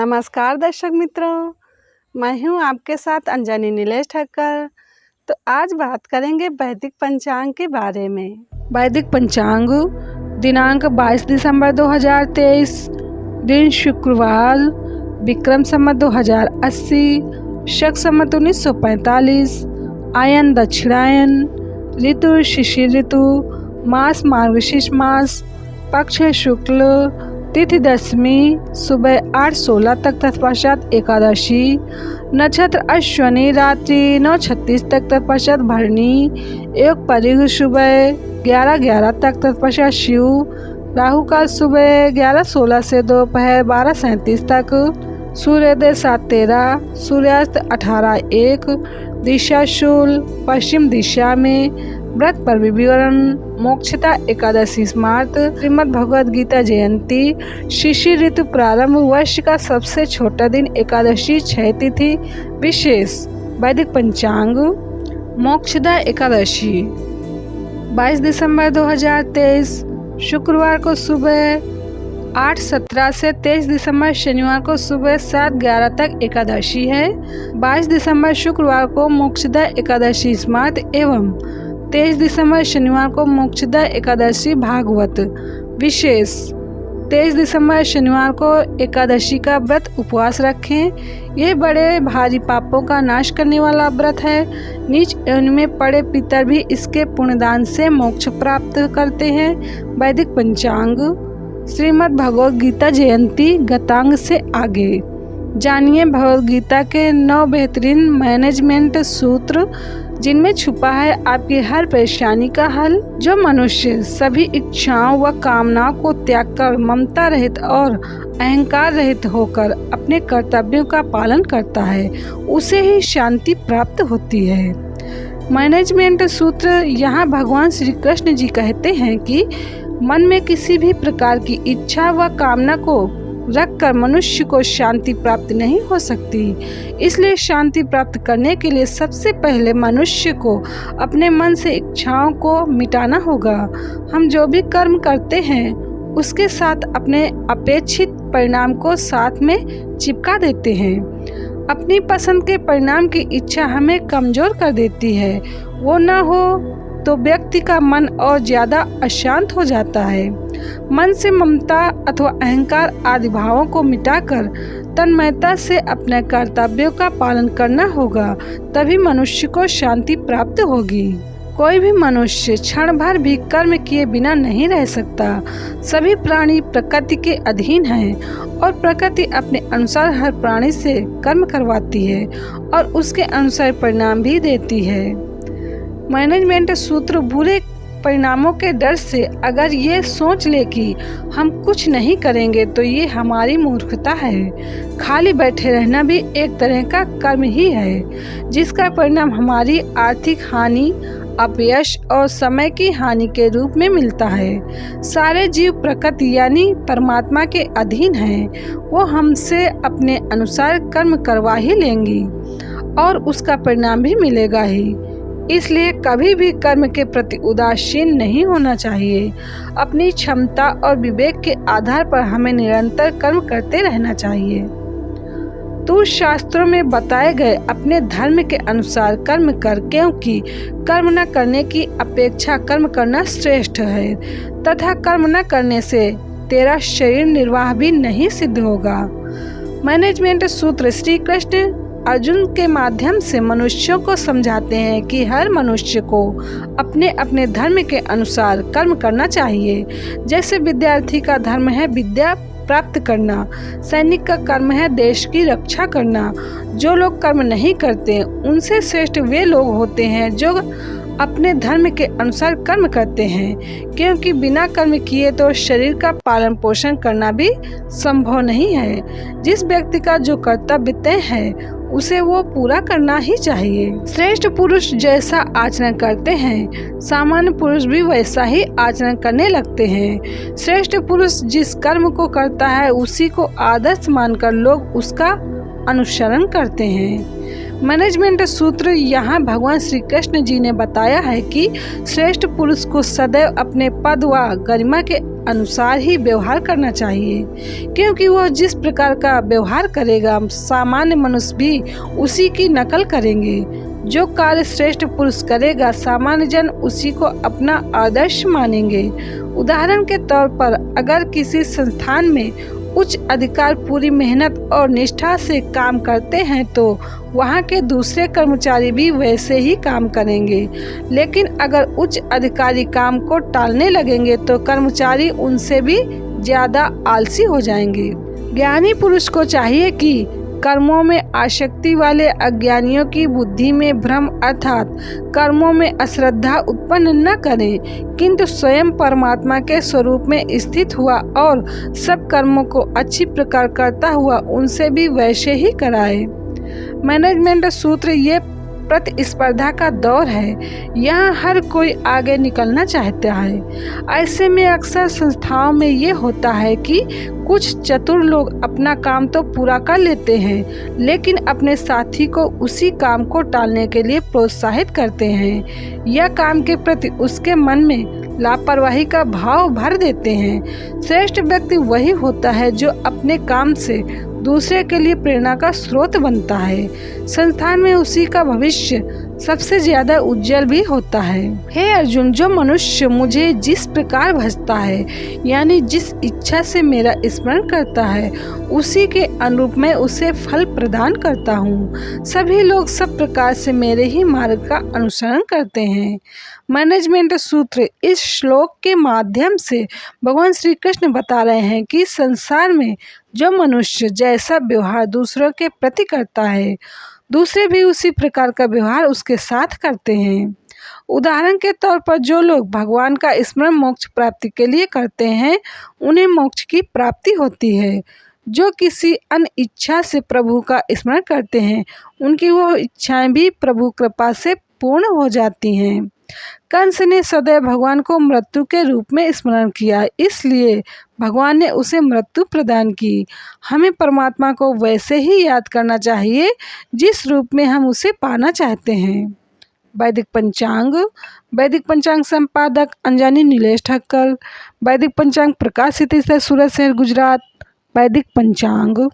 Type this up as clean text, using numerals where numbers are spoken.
नमस्कार दर्शक मित्रों, मैं हूं आपके साथ अंजनी नीलेश ठक्कर। तो आज बात करेंगे वैदिक पंचांग के बारे में। वैदिक पंचांग दिनांक 22 दिसंबर 2023, दिन शुक्रवार, विक्रम संवत 2080, शक संवत 1945, आयन दक्षिणायन, ऋतु शिशिर ऋतु, मास मार्गशीर्ष मास, पक्ष शुक्ल, तिथि दशमी, सुबह 8:16 तक तत्पश्चात एकादशी, नक्षत्र अश्वनी, रात्रि 9:36 तक तत्पश्चात भरणी, योग परिघ सुबह 11:11 तक तत्पश्चात शिव, राहु काल सुबह 11:16 से दोपहर 12:37 तक, सूर्योदय 7:13, सूर्यास्त 18:01, दिशा शूल पश्चिम दिशा में। व्रत पर विवरण: मोक्षदा एकादशी स्मार्त, श्रीमद् भगवद गीता जयंती, शिशिर ऋतु प्रारंभ, वर्ष का सबसे छोटा दिन एकादशी, क्षय तिथि विशेष। वैदिक पंचांग: मोक्षदा एकादशी 22 दिसंबर 2023 शुक्रवार को सुबह 8:17 से 23 दिसंबर शनिवार को सुबह 7:11 तक एकादशी है। 22 दिसंबर शुक्रवार को मोक्षदा एकादशी स्मार्त एवं 23 दिसंबर शनिवार को मोक्षदा एकादशी भागवत विशेष। 23 दिसंबर शनिवार को एकादशी का व्रत उपवास रखें। यह बड़े भारी पापों का नाश करने वाला व्रत है। नीच योनि में पड़े पितर भी इसके पुण्यदान से मोक्ष प्राप्त करते हैं। वैदिक पंचांग: श्रीमद् भगवद गीता जयंती गतांग से आगे जानिए भगवद गीता के 9 बेहतरीन मैनेजमेंट सूत्र, जिनमें छुपा है आपकी हर परेशानी का हल। जो मनुष्य सभी इच्छाओं व कामनाओं को त्याग कर ममता रहित और अहंकार रहित होकर अपने कर्तव्यों का पालन करता है, उसे ही शांति प्राप्त होती है। मैनेजमेंट सूत्र: यहाँ भगवान श्री कृष्ण जी कहते हैं कि मन में किसी भी प्रकार की इच्छा व कामना को रखकर मनुष्य को शांति प्राप्त नहीं हो सकती। इसलिए शांति प्राप्त करने के लिए सबसे पहले मनुष्य को अपने मन से इच्छाओं को मिटाना होगा। हम जो भी कर्म करते हैं उसके साथ अपने अपेक्षित परिणाम को साथ में चिपका देते हैं। अपनी पसंद के परिणाम की इच्छा हमें कमजोर कर देती है। वो न हो तो व्यक्ति का मन और ज्यादा अशांत हो जाता है। मन से ममता अथवा अहंकार आदि भावों को मिटाकर तन्मयता से अपने कर्तव्यों का पालन करना होगा, तभी मनुष्य को शांति प्राप्त होगी। कोई भी मनुष्य क्षण भर भी कर्म किए बिना नहीं रह सकता। सभी प्राणी प्रकृति के अधीन हैं और प्रकृति अपने अनुसार हर प्राणी से कर्म करवाती है और उसके अनुसार परिणाम भी देती है। मैनेजमेंट सूत्र: बुरे परिणामों के डर से अगर ये सोच ले कि हम कुछ नहीं करेंगे तो ये हमारी मूर्खता है। खाली बैठे रहना भी एक तरह का कर्म ही है, जिसका परिणाम हमारी आर्थिक हानि, अपयश और समय की हानि के रूप में मिलता है। सारे जीव प्रकृति यानी परमात्मा के अधीन हैं। वो हमसे अपने अनुसार कर्म करवा ही लेंगी और उसका परिणाम भी मिलेगा ही। इसलिए कभी भी कर्म के प्रति उदासीन नहीं होना चाहिए। अपनी क्षमता और विवेक के आधार पर हमें निरंतर कर्म करते रहना चाहिए। तू शास्त्रों में बताए गए अपने धर्म के अनुसार कर्म कर, क्योंकि कर्म न करने की अपेक्षा कर्म करना श्रेष्ठ है तथा कर्म न करने से तेरा शरीर निर्वाह भी नहीं सिद्ध होगा। मैनेजमेंट सूत्र: श्री कृष्ण अर्जुन के माध्यम से मनुष्यों को समझाते हैं कि हर मनुष्य को अपने अपने धर्म के अनुसार कर्म करना चाहिए। जैसे विद्यार्थी का धर्म है विद्या प्राप्त करना, सैनिक का कर्म है देश की रक्षा करना। जो लोग कर्म नहीं करते उनसे श्रेष्ठ वे लोग होते हैं जो अपने धर्म के अनुसार कर्म करते हैं, क्योंकि बिना कर्म किए तो शरीर का पालन पोषण करना भी संभव नहीं है। जिस व्यक्ति का जो कर्तव्य तय है उसे वो पूरा करना ही चाहिए। श्रेष्ठ पुरुष जैसा आचरण करते हैं, सामान्य पुरुष भी वैसा ही आचरण करने लगते हैं। श्रेष्ठ पुरुष जिस कर्म को करता है उसी को आदर्श मानकर लोग उसका अनुसरण करते हैं। मैनेजमेंट सूत्र यहाँ भगवान श्री कृष्ण जी ने बताया है कि श्रेष्ठ पुरुष को सदैव अपने पद व गरिमा के अनुसार ही व्यवहार करना चाहिए, क्योंकि वह जिस प्रकार का व्यवहार करेगा सामान्य मनुष्य भी उसी की नकल करेंगे। जो कार्य श्रेष्ठ पुरुष करेगा सामान्य जन उसी को अपना आदर्श मानेंगे। उदाहरण के तौर पर अगर किसी संस्थान में उच्च अधिकारी पूरी मेहनत और निष्ठा से काम करते हैं तो वहाँ के दूसरे कर्मचारी भी वैसे ही काम करेंगे, लेकिन अगर उच्च अधिकारी काम को टालने लगेंगे तो कर्मचारी उनसे भी ज़्यादा आलसी हो जाएंगे। ज्ञानी पुरुष को चाहिए कि कर्मों में आसक्ति वाले अज्ञानियों की बुद्धि में भ्रम अर्थात कर्मों में अश्रद्धा उत्पन्न न करें, किंतु स्वयं परमात्मा के स्वरूप में स्थित हुआ और सब कर्मों को अच्छी प्रकार करता हुआ उनसे भी वैसे ही कराए। मैनेजमेंट सूत्र ये प्रतिस्पर्धा का दौर है। यहाँ हर कोई आगे निकलना चाहता है। ऐसे में अक्सर संस्थाओं में ये होता है कि कुछ चतुर लोग अपना काम तो पूरा कर लेते हैं, लेकिन अपने साथी को उसी काम को टालने के लिए प्रोत्साहित करते हैं या काम के प्रति उसके मन में लापरवाही का भाव भर देते हैं। श्रेष्ठ व्यक्ति वही होता है जो अपने काम से दूसरे के लिए प्रेरणा का स्रोत बनता है। संस्थान में उसी का भविष्य सबसे ज्यादा उज्जवल भी होता है। हे अर्जुन, जो मनुष्य मुझे जिस प्रकार भजता है यानी जिस इच्छा से मेरा स्मरण करता है उसी के अनुरूप मैं उसे फल प्रदान करता हूँ। सभी लोग सब प्रकार से मेरे ही मार्ग का अनुसरण करते हैं। मैनेजमेंट सूत्र इस श्लोक के माध्यम से भगवान श्री कृष्ण बता रहे हैं कि संसार में जो मनुष्य जैसा व्यवहार दूसरों के प्रति करता है दूसरे भी उसी प्रकार का व्यवहार उसके साथ करते हैं। उदाहरण के तौर पर जो लोग भगवान का स्मरण मोक्ष प्राप्ति के लिए करते हैं उन्हें मोक्ष की प्राप्ति होती है। जो किसी अन्य इच्छा से प्रभु का स्मरण करते हैं उनकी वो इच्छाएं भी प्रभु कृपा से पूर्ण हो जाती हैं। कंस ने सदैव भगवान को मृत्यु के रूप में स्मरण किया, इसलिए भगवान ने उसे मृत्यु प्रदान की। हमें परमात्मा को वैसे ही याद करना चाहिए जिस रूप में हम उसे पाना चाहते हैं। वैदिक पंचांग संपादक अंजनी नीलेश ठक्कर। वैदिक पंचांग प्रकाशित सूरत शहर गुजरात। वैदिक पंचांग।